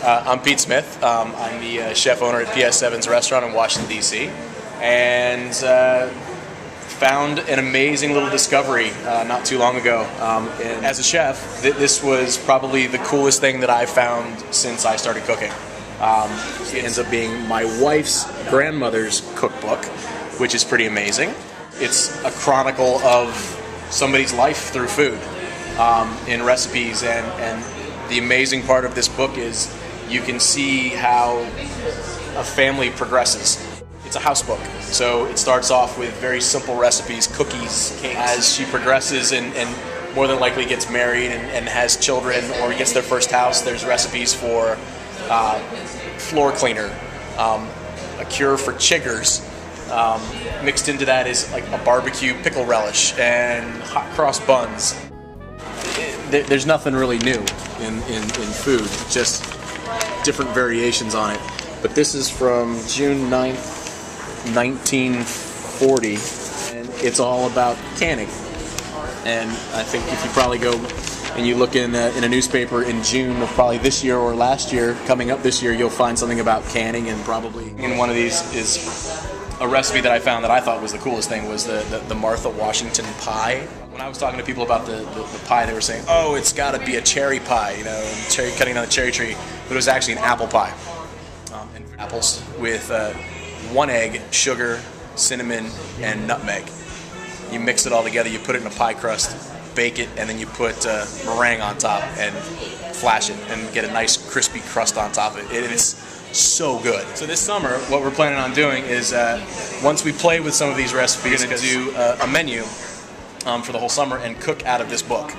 I'm Pete Smith. I'm the chef owner at PS7's restaurant in Washington, D.C. and found an amazing little discovery not too long ago. And as a chef, this was probably the coolest thing that I've found since I started cooking. It ends up being my wife's grandmother's cookbook, which is pretty amazing. It's a chronicle of somebody's life through food in recipes, and the amazing part of this book is you can see how a family progresses. It's a house book, so it starts off with very simple recipes, cookies, cakes. As she progresses and more than likely gets married and has children or gets their first house, there's recipes for floor cleaner, a cure for chiggers. Mixed into that is like a barbecue pickle relish and hot cross buns. There's nothing really new in food, just different variations on it. But this is from June 9th, 1940, and it's all about canning. And I think if you probably go and you look in a newspaper in June of probably this year or last year, coming up this year, you'll find something about canning, and probably in one of these is a recipe that I found that I thought was the coolest thing was the Martha Washington pie. When I was talking to people about the pie, they were saying, oh, it's got to be a cherry pie, you know, cherry cutting on a cherry tree, but it was actually an apple pie. And apples with 1 egg, sugar, cinnamon, and nutmeg. You mix it all together, you put it in a pie crust, bake it, and then you put meringue on top and flash it and get a nice crispy crust on top of it. It is so good. So this summer, what we're planning on doing is once we play with some of these recipes, we're going to do a menu for the whole summer and cook out of this book.